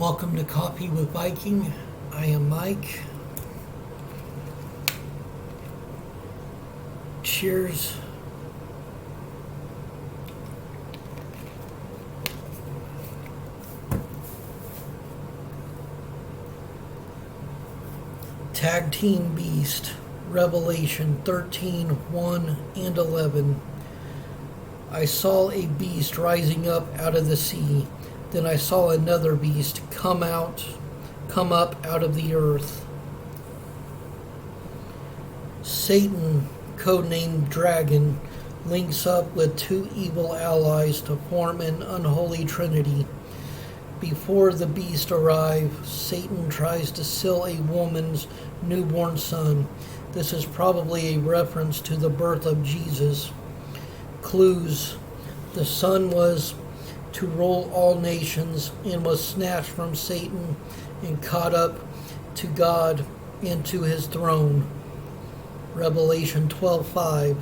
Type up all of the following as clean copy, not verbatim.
Welcome to Coffee with Viking. I am Mike. Cheers. Tag Team Beast, Revelation 13, 1 and 11. I saw a beast rising up out of the sea. Then I saw another beast come up out of the earth. Satan, codenamed Dragon, links up with two evil allies to form an unholy trinity. Before the beast arrives, Satan tries to seal a woman's newborn son. This is probably a reference to the birth of Jesus. Clues: the son was to rule all nations and was snatched from Satan and caught up to God and to his throne. Revelation 12:5.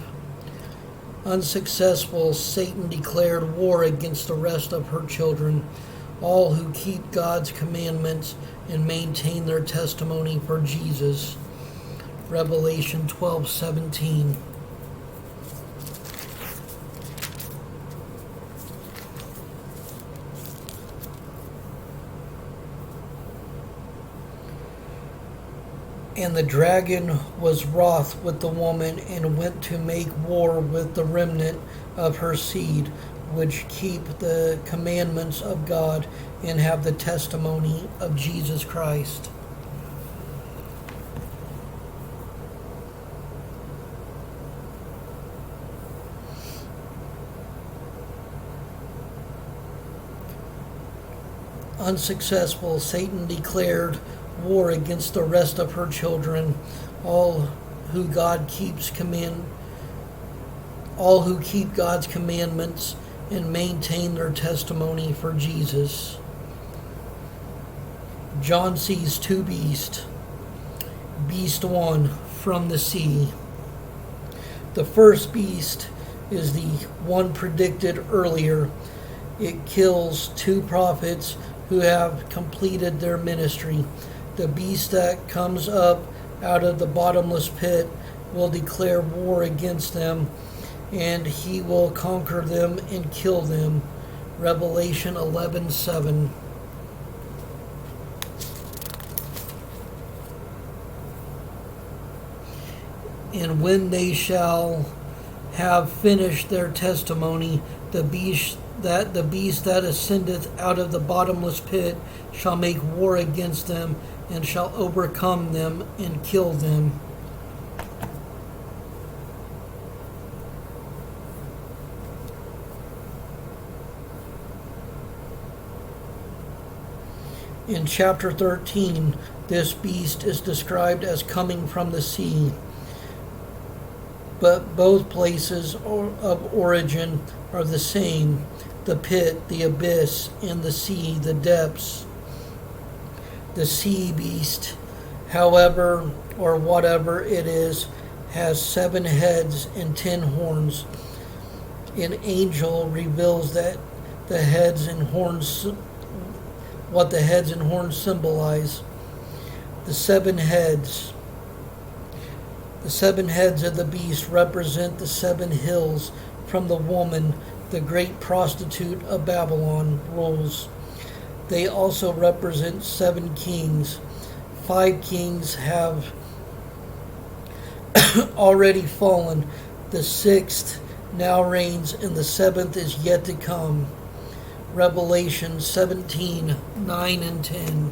Unsuccessful, Satan declared war against the rest of her children, all who keep God's commandments and maintain their testimony for Jesus. Revelation 12:17. And the dragon was wroth with the woman and went to make war with the remnant of her seed, which keep the commandments of God and have the testimony of Jesus Christ. Unsuccessful, Satan declared war against the rest of her children, all who keep God's commandments and maintain their testimony for Jesus. John sees two beasts. Beast 1, from the sea. The first beast is the one predicted earlier. It kills two prophets who have completed their ministry. The beast that comes up out of the bottomless pit will declare war against them, and he will conquer them and kill them. Revelation 11:7. And when they shall have finished their testimony, the beast that ascendeth out of the bottomless pit shall make war against them, and shall overcome them and kill them. In chapter 13, this beast is described as coming from the sea. But both places of origin are the same: the pit, the abyss, and the sea, the depths. The sea beast, however, or whatever it is, has 7 heads and 10 horns. An angel reveals that what the heads and horns symbolize. The seven heads of the beast represent the 7 hills from the woman the great prostitute of Babylon rules. They also represent 7 kings. 5 kings have already fallen. The 6th now reigns, and the 7th is yet to come. Revelation 17:9 and 10.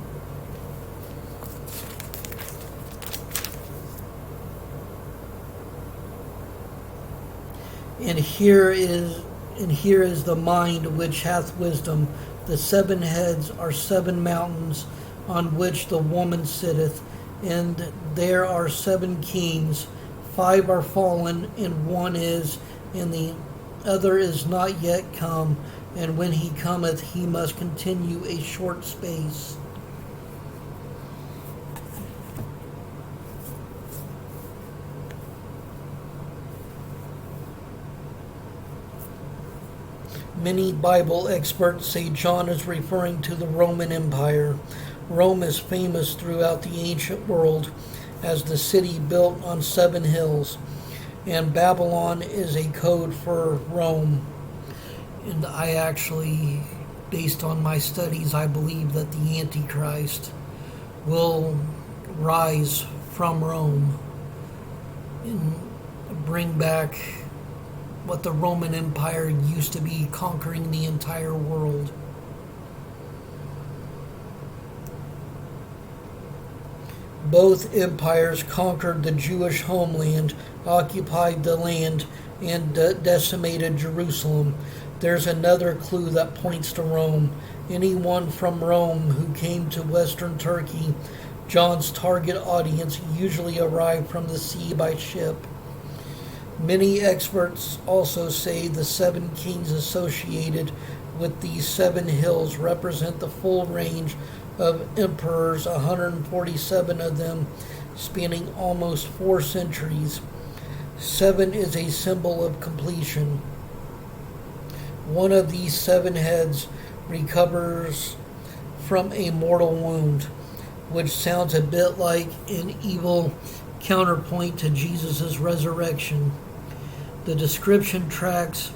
And here is the mind which hath wisdom. The 7 heads are 7 mountains on which the woman sitteth, and there are 7 kings. 5 are fallen, and one is, and the other is not yet come. And when he cometh, he must continue a short space. Many Bible experts say John is referring to the Roman Empire. Rome is famous throughout the ancient world as the city built on 7 hills, and Babylon is a code for Rome. And I actually, based on my studies, I believe that the Antichrist will rise from Rome and bring back what the Roman Empire used to be, conquering the entire world. Both empires conquered the Jewish homeland, occupied the land, and decimated Jerusalem. There's another clue that points to Rome. Anyone from Rome who came to Western Turkey, John's target audience, usually arrived from the sea by ship. Many experts also say the 7 kings associated with these 7 hills represent the full range of emperors, 147 of them spanning almost 4 centuries. 7 is a symbol of completion. One of these 7 heads recovers from a mortal wound, which sounds a bit like an evil counterpoint to Jesus' resurrection. The description tracks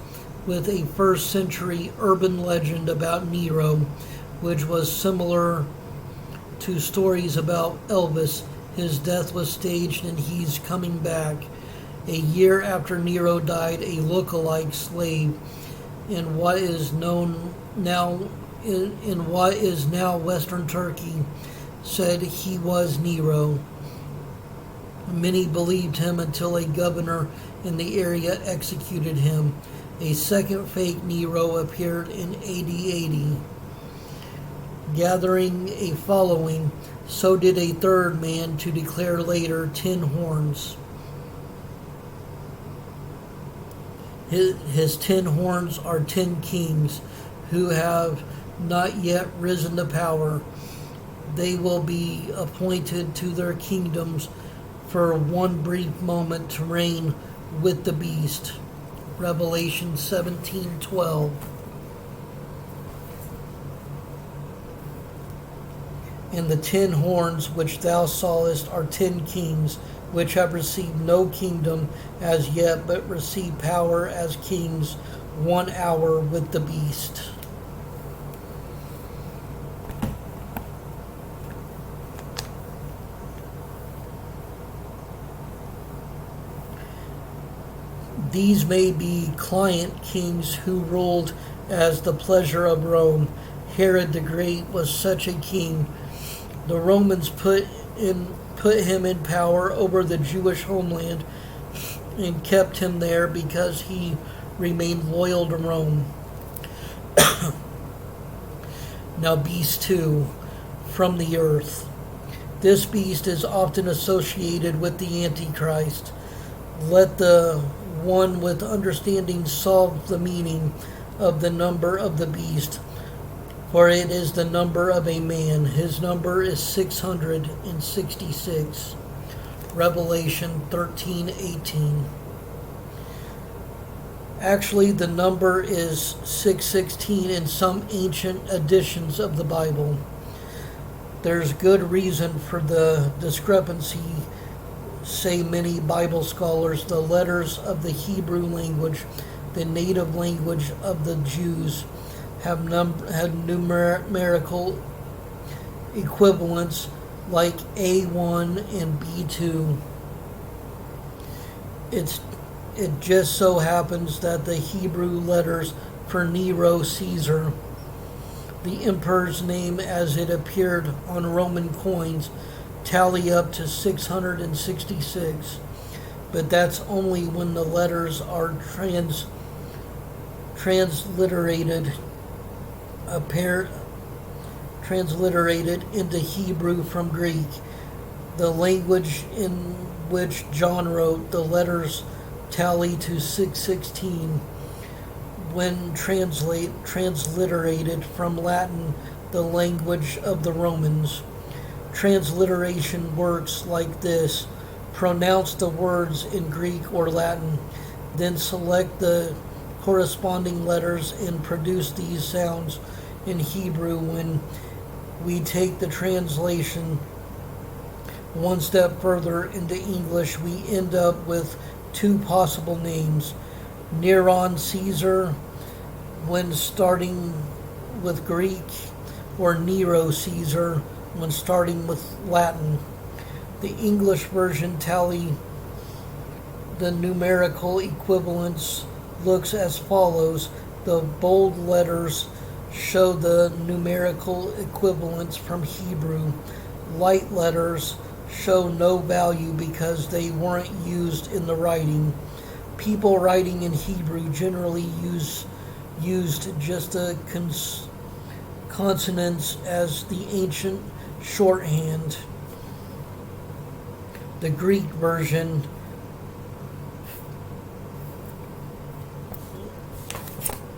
with a 1st century urban legend about Nero, which was similar to stories about Elvis. His death was staged and he's coming back. A year after Nero died, a look-alike slave in what is now Western Turkey said he was Nero. Many believed him until a governor in the area executed him. A second fake Nero appeared in AD 80. Gathering a following, so did a third man to declare later 10 horns. His 10 horns are 10 kings who have not yet risen to power. They will be appointed to their kingdoms for one brief moment to reign with the beast. Revelation 17:12. And the 10 horns which thou sawest are 10 kings, which have received no kingdom as yet, but receive power as kings 1 hour with the beast. These may be client kings who ruled as the pleasure of Rome. Herod the Great was such a king. The Romans put him in power over the Jewish homeland and kept him there because he remained loyal to Rome. Now, beast 2, from the earth. This beast is often associated with the Antichrist. Let the one with understanding solve the meaning of the number of the beast, for it is the number of a man. His number is 666. Revelation 13:18. Actually, the number is 616 in some ancient editions of the Bible. There's good reason for the discrepancy, say many Bible scholars. The letters of the Hebrew language, the native language of the Jews, have numerical equivalents like A1 and B2. It just so happens that the Hebrew letters for Nero Caesar, the emperor's name as it appeared on Roman coins, tally up to 666. But that's only when the letters are transliterated into Hebrew from Greek, the language in which John wrote. The letters tally to 616 when transliterated from Latin, the language of the Romans. Transliteration works like this: pronounce the words in Greek or Latin, then select the corresponding letters and produce these sounds in Hebrew. When we take the translation one step further into English, we end up with two possible names: Neron Caesar when starting with Greek, or Nero Caesar when starting with Latin. The English version tally the numerical equivalence looks as follows. The bold letters show the numerical equivalence from Hebrew. Light letters show no value because they weren't used in the writing. People writing in Hebrew generally used just the consonants as the ancient shorthand. The Greek version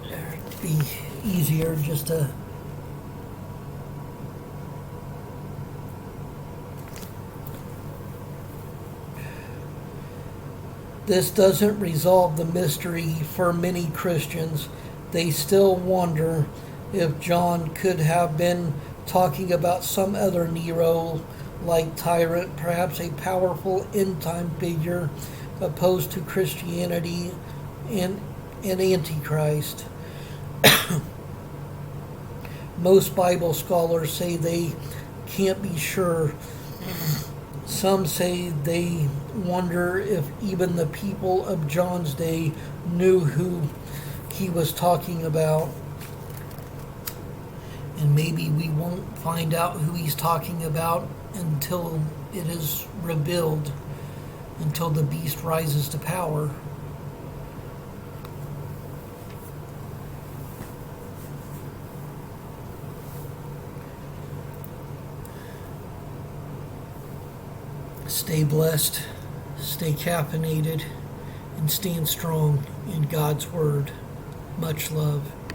it'd be easier just to This doesn't resolve the mystery for many Christians. They still wonder if John could have been talking about some other Nero-like tyrant, perhaps a powerful end-time figure opposed to Christianity and an Antichrist. Most Bible scholars say they can't be sure. Some say they wonder if even the people of John's day knew who he was talking about. And maybe we won't find out who he's talking about until it is revealed, until the beast rises to power. Stay blessed, stay caffeinated, and stand strong in God's Word. Much love.